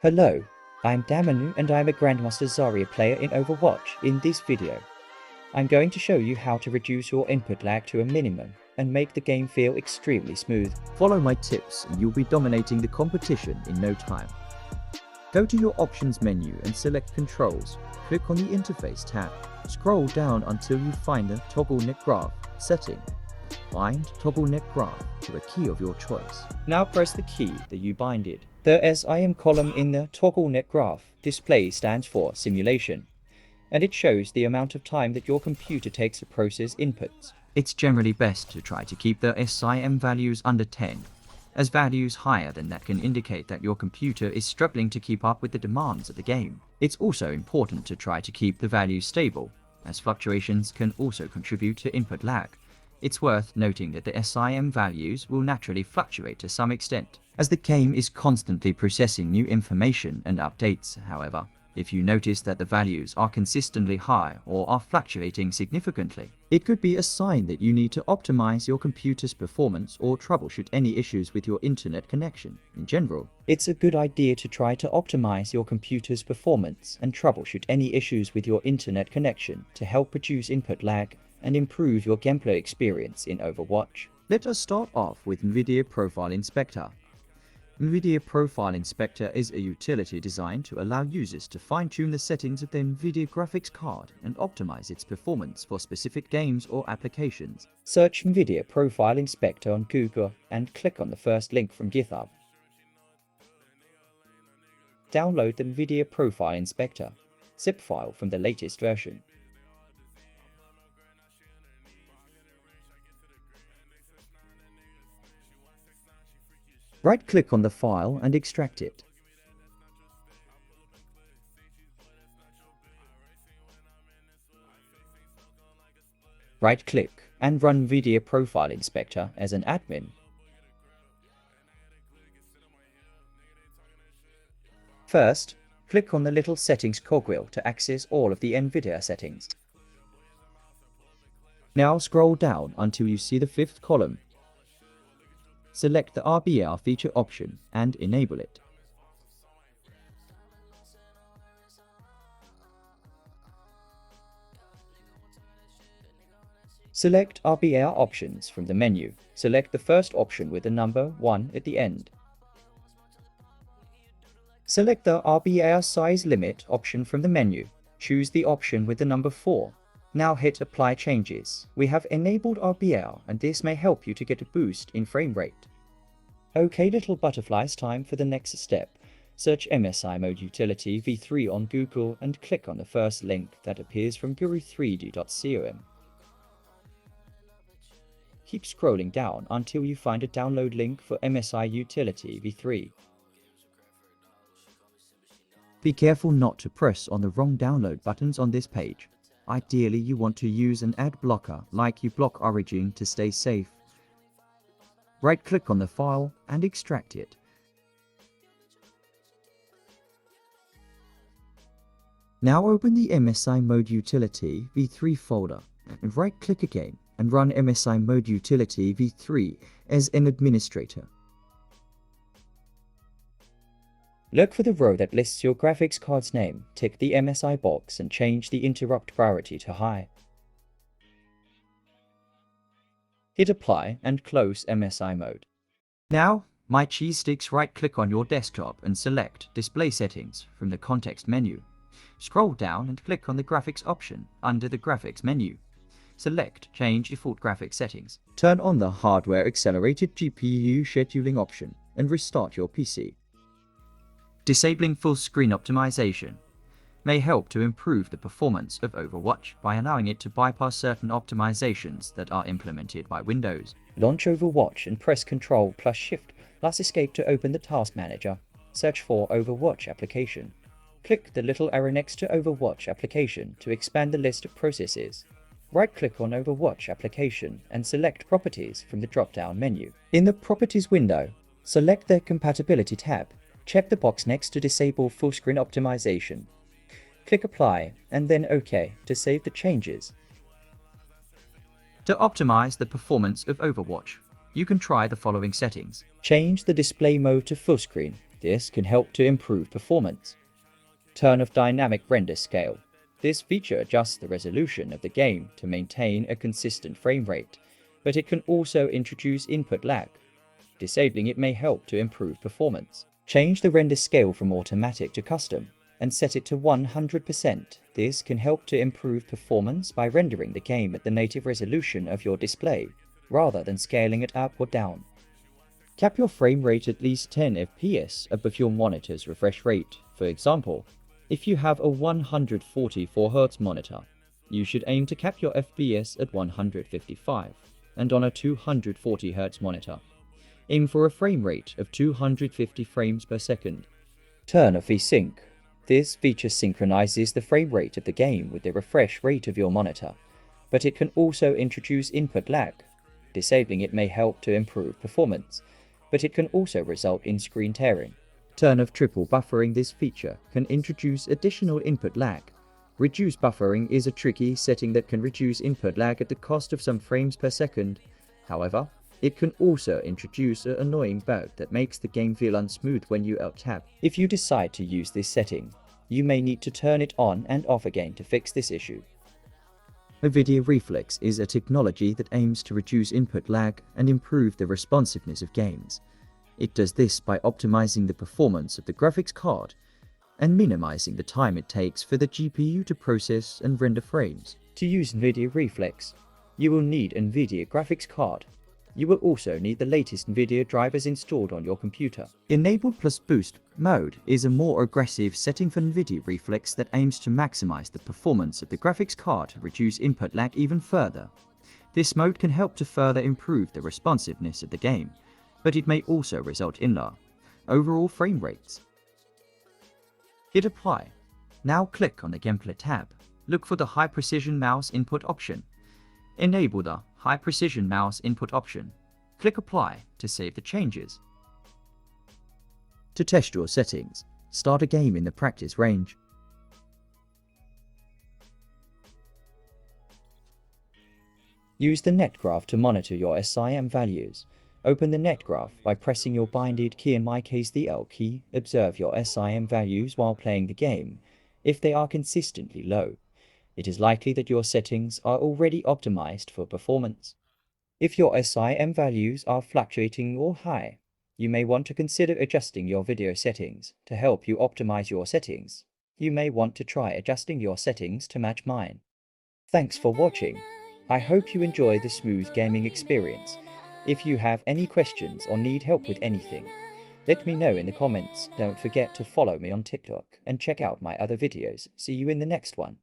Hello, I'm Damanu and I'm a Grandmaster Zarya player in Overwatch. In this video, I'm going to show you how to reduce your input lag to a minimum and make the game feel extremely smooth. Follow my tips and you'll be dominating the competition in no time. Go to your options menu and select controls. Click on the interface tab. Scroll down until you find the toggle Netgraph setting. Bind toggle Netgraph to a key of your choice. Now press the key that you binded. The SIM column in the toggle Netgraph display stands for simulation, and it shows the amount of time that your computer takes to process inputs. It's generally best to try to keep the SIM values under 10, as values higher than that can indicate that your computer is struggling to keep up with the demands of the game. It's also important to try to keep the values stable, as fluctuations can also contribute to input lag. It's worth noting that the SIM values will naturally fluctuate to some extent, as the game is constantly processing new information and updates. However, if you notice that the values are consistently high or are fluctuating significantly, it could be a sign that you need to optimize your computer's performance or troubleshoot any issues with your internet connection in general. It's a good idea to try to optimize your computer's performance and troubleshoot any issues with your internet connection to help reduce input lag and improve your gameplay experience in Overwatch. Let us start off with Nvidia Profile Inspector. Nvidia Profile Inspector is a utility designed to allow users to fine-tune the settings of their Nvidia graphics card and optimize its performance for specific games or applications. Search Nvidia Profile Inspector on Google and click on the first link from GitHub. Download the Nvidia Profile Inspector zip file from the latest version. Right-click on the file and extract it. Right-click and run Nvidia Profile Inspector as an admin. First, click on the little settings cogwheel to access all of the Nvidia settings. Now scroll down until you see the fifth column. Select the RBR feature option and enable it. Select RBR options from the menu. Select the first option with the number 1 at the end. Select the RBR size limit option from the menu. Choose the option with the number 4. Now hit Apply Changes. We have enabled RBR and this may help you to get a boost in frame rate. Okay little butterflies, time for the next step. Search MSI-mode utility v3 on Google and click on the first link that appears from guru3d.com. Keep scrolling down until you find a download link for MSI utility v3. Be careful not to press on the wrong download buttons on this page. Ideally, you want to use an ad blocker like uBlock Origin to stay safe. Right-click on the file and extract it. Now open the MSI-mode utility v3 folder and right-click again and run MSI-mode utility v3 as an administrator. Look for the row that lists your graphics card's name, tick the MSI box and change the interrupt priority to high. Hit Apply and close MSI mode. Now, My Cheese Sticks, right-click on your desktop and select Display Settings from the context menu. Scroll down and click on the Graphics option under the Graphics menu. Select Change Default Graphics Settings. Turn on the Hardware Accelerated GPU Scheduling option and restart your PC. Disabling full screen optimization may help to improve the performance of Overwatch by allowing it to bypass certain optimizations that are implemented by Windows. Launch Overwatch and press Ctrl plus Shift plus Escape to open the Task Manager. Search for Overwatch application. Click the little arrow next to Overwatch application to expand the list of processes. Right-click on Overwatch application and select Properties from the drop-down menu. In the Properties window, select the Compatibility tab. Check the box next to Disable Full Screen Optimization. Click Apply and then OK to save the changes. To optimize the performance of Overwatch, you can try the following settings. Change the display mode to full screen. This can help to improve performance. Turn off dynamic render scale. This feature adjusts the resolution of the game to maintain a consistent frame rate, but it can also introduce input lag. Disabling it may help to improve performance. Change the render scale from automatic to custom and set it to 100%. This can help to improve performance by rendering the game at the native resolution of your display, rather than scaling it up or down. Cap your frame rate at least 10 FPS above your monitor's refresh rate. For example, if you have a 144Hz monitor, you should aim to cap your FPS at 155, and on a 240Hz monitor, aim for a frame rate of 250 frames per second. Turn off VSync. This feature synchronizes the frame rate of the game with the refresh rate of your monitor, but it can also introduce input lag. Disabling it may help to improve performance, but it can also result in screen tearing. Turn off triple buffering. This feature can introduce additional input lag. Reduce buffering is a tricky setting that can reduce input lag at the cost of some frames per second. However, it can also introduce an annoying bug that makes the game feel unsmooth when you alt-tab. If you decide to use this setting, you may need to turn it on and off again to fix this issue. Nvidia Reflex is a technology that aims to reduce input lag and improve the responsiveness of games. It does this by optimizing the performance of the graphics card and minimizing the time it takes for the GPU to process and render frames. To use Nvidia Reflex, you will need an Nvidia graphics card. You will also need the latest Nvidia drivers installed on your computer. Enable plus Boost mode is a more aggressive setting for Nvidia Reflex that aims to maximize the performance of the graphics card to reduce input lag even further. This mode can help to further improve the responsiveness of the game, but it may also result in lower overall frame rates. Hit Apply. Now click on the Gameplay tab. Look for the High Precision Mouse Input option. Enable the High Precision Mouse Input option. Click Apply to save the changes. To test your settings, start a game in the practice range. Use the Netgraph to monitor your SIM values. Open the Netgraph by pressing your binded key, in my case the L key. Observe your SIM values while playing the game. If they are consistently low, it is likely that your settings are already optimized for performance. If your SIM values are fluctuating or high, you may want to consider adjusting your video settings. To help you optimize your settings, you may want to try adjusting your settings to match mine. Thanks for watching. I hope you enjoy the smooth gaming experience. If you have any questions or need help with anything, let me know in the comments. Don't forget to follow me on TikTok and check out my other videos. See you in the next one.